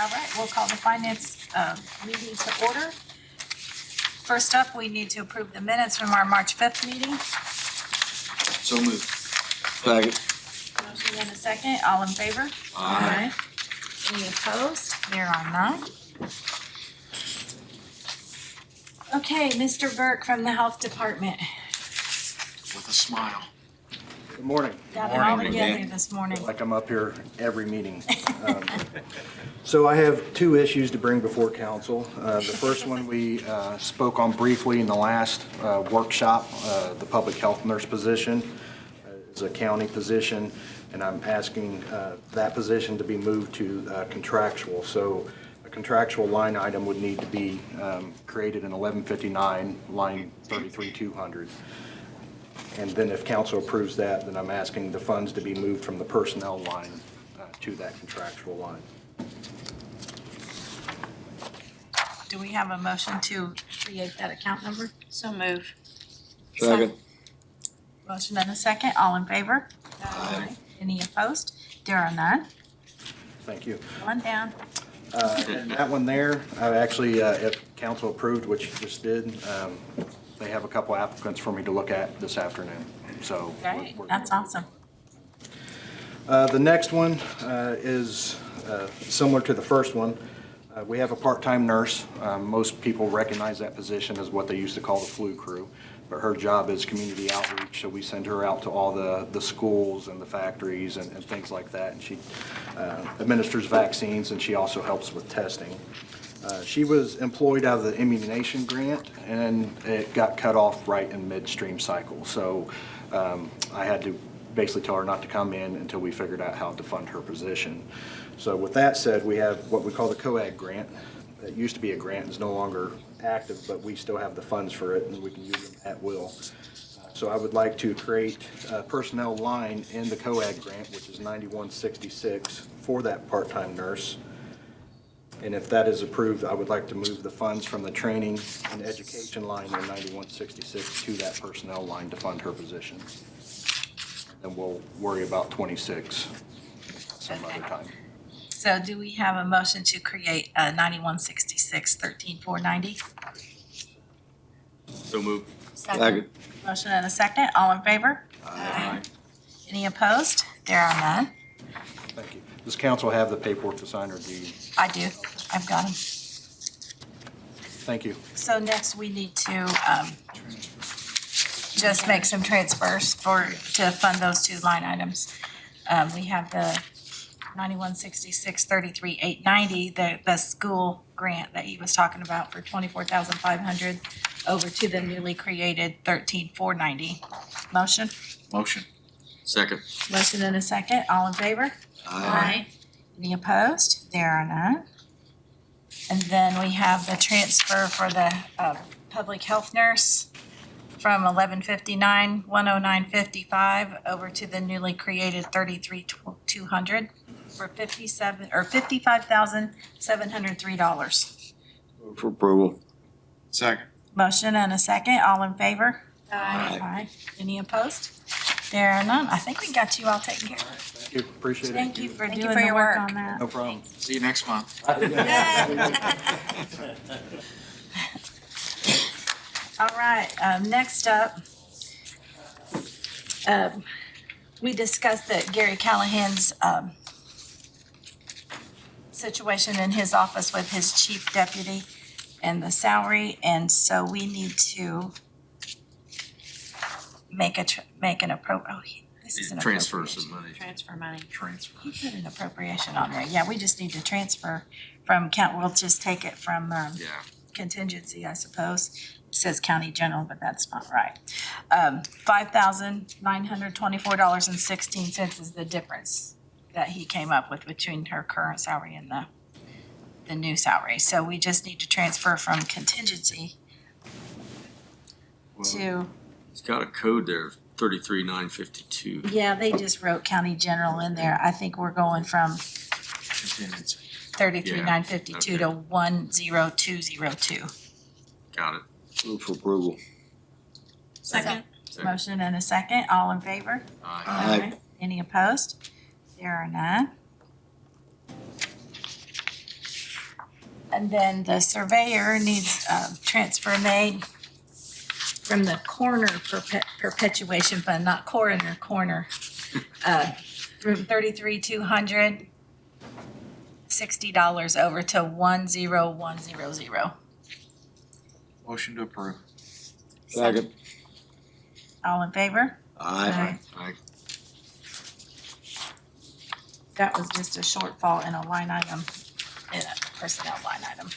All right, we'll call the finance meeting to order. First up, we need to approve the minutes from our March 5th meeting. So moved. Second. Motion and a second. All in favor? Aye. Any opposed? There are none. Okay, Mr. Burke from the Health Department. With a smile. Good morning. Got it all Morning, together Dan. this morning. Like I'm up here every meeting. So I have two issues to bring before council. The first one we spoke on briefly in the last workshop, the public health nurse position is a county position, and I'm asking that position to be moved to contractual. So a contractual line item would need to be created in 1159, line 33,200. And then if council approves that, then I'm asking the funds to be moved from the personnel line to that contractual line. Do we have a motion to create that account number? So move. Second. Motion and a second. All in favor? Aye. Any opposed? There are none. Thank you. One down. And that one there, actually, if council approved, which you just did, they have a couple applicants for me to look at this afternoon, so. Great, we're- that's awesome. The next one is similar to the first one. We have a part-time nurse. Most people recognize that position as what they used to call the flu crew, but her job is community outreach, so we send her out to all the schools and the factories and things like that, and she administers vaccines, and she also helps with testing. She was employed out of the immunization grant, and it got cut off right in midstream cycle. So I had to basically tell her not to come in until we figured out how to fund her position. So with that said, we have what we call the COAG grant. It used to be a grant, it's no longer active, but we still have the funds for it, and we can use them at will. So I would like to create a personnel line in the COAG grant, which is 9166, for that part-time nurse. And if that is approved, I would like to move the funds from the training and education line in 9166 to that personnel line to fund her position. And we'll worry about 26 some other time. So do we have a motion to create 9166 13490? So moved. Second. Motion and a second. All in favor? Aye. Any opposed? There are none. Thank you. Does council have the paperwork to sign, or do you? I do. I've got them. Thank you. So next we need to just make some transfers to fund those two line items. We have the 9166 33,890, the school grant that he was talking about for 24,500 over to the newly created 13,490. Motion? Motion. Second. Motion and a second. All in favor? Aye. Any opposed? There are none. And then we have the transfer for the public health nurse from 1159 10955 over to the newly created 33,200 for $55,703. Move for approval. Second. Motion and a second. All in favor? Aye. Any opposed? There are none. I think we got you all taken care of. Thank you. Appreciate it. Thank you for Thank you doing for the your work work. on that. No problem. See you next month. All right, next up, we discussed that Gary Callahan's situation in his office with his chief deputy and the salary, and so we need to make an this is an Transfers appropriation. of money. Transfer money. He Transfers. put an appropriation on there. Yeah, we just need to transfer from we'll just take it from Yeah. contingency, I suppose. It says county general, but that's not right. $5,924.16 is the difference that he came up with between her current salary and the new salary. So we just need to transfer from contingency Well, to, it's got a code there, 33,952. yeah, they just wrote county general in there. I think we're going from Contingency. 33,952 to 10202. Got it. Move for approval. Second. Second. Motion and a second. All in favor? Aye. Any opposed? There are none. And then the surveyor needs transfer made from the corner perpetuation fund, not coroner, corner. From $33,200, $60 over to 10100. Motion to approve. Second. All in favor? Aye. Aye. That was just a shortfall in a line item, in a personnel line item.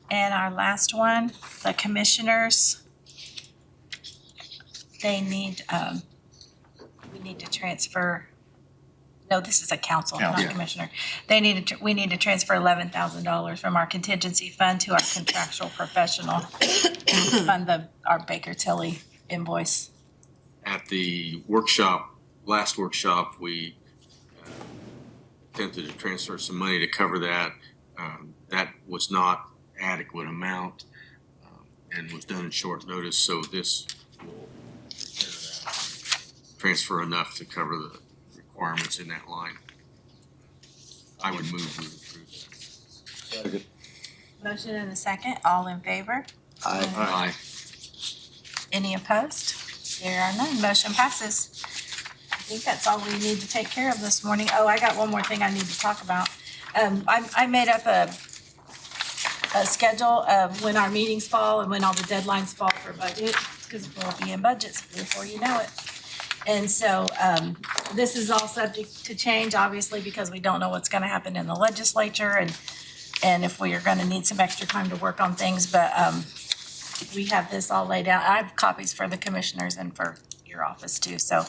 And our last one, the commissioners, they need, we need to transfer, no, this is a council, not Council. commissioner. We need to transfer $11,000 from our contingency fund to our contractual professional to fund our Baker Tilly invoice. At the workshop, last workshop, we attempted to transfer some money to cover that. That was not adequate amount and was done in short notice, so this will transfer enough to cover the requirements in that line. I would move to approve that. Second. Motion and a second, all in favor? Aye. Aye. Any opposed? There are none, motion passes. I think that's all we need to take care of this morning. Oh, I got one more thing I need to talk about. I made up a schedule of when our meetings fall and when all the deadlines fall for budget, because we'll be in budgets before you know it. And so, this is all subject to change, obviously, because we don't know what's gonna happen in the legislature and if we are gonna need some extra time to work on things, but, we have this all laid out. I have copies for the commissioners and for your office too, so,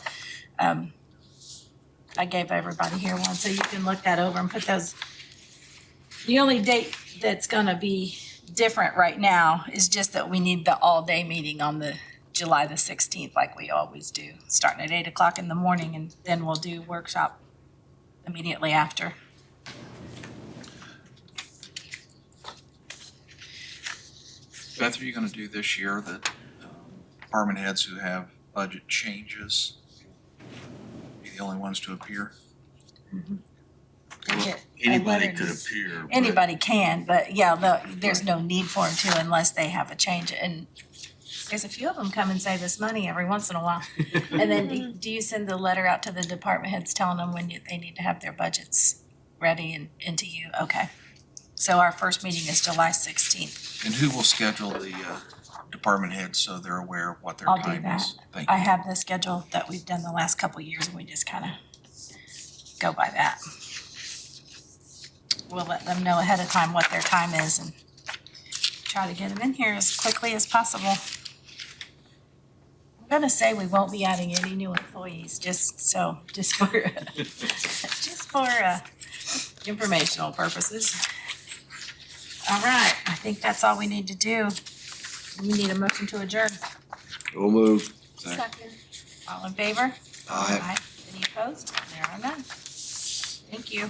I gave everybody here one, so you can look that over and put those. The only date that's gonna be different right now is just that we need the all-day meeting on the July the 16th, like we always do, starting at 8 o'clock in the morning, and then we'll do workshop immediately after. Beth, are you gonna do this year that department heads who have budget changes be the only ones to appear? Anybody could appear. but- Anybody can, but yeah, there's no need for them to unless they have a change. And there's a few of them come and save us money every once in a while. And then do you send the letter out to the department heads telling them when they need to have their budgets ready and into you? Okay. So our first meeting is July 16th. And who will schedule the department heads so they're aware of what their I'll do time that. is? Thank I you. have the schedule that we've done the last couple of years and we just kind of go by that. We'll let them know ahead of time what their time is and try to get them in here as quickly as possible. I'm gonna say we won't be adding any new employees, just for informational purposes. All right, I think that's all we need to do. We need a motion to adjourn. We'll move. Second. All in favor? Aye. Any opposed? There are none. Thank you.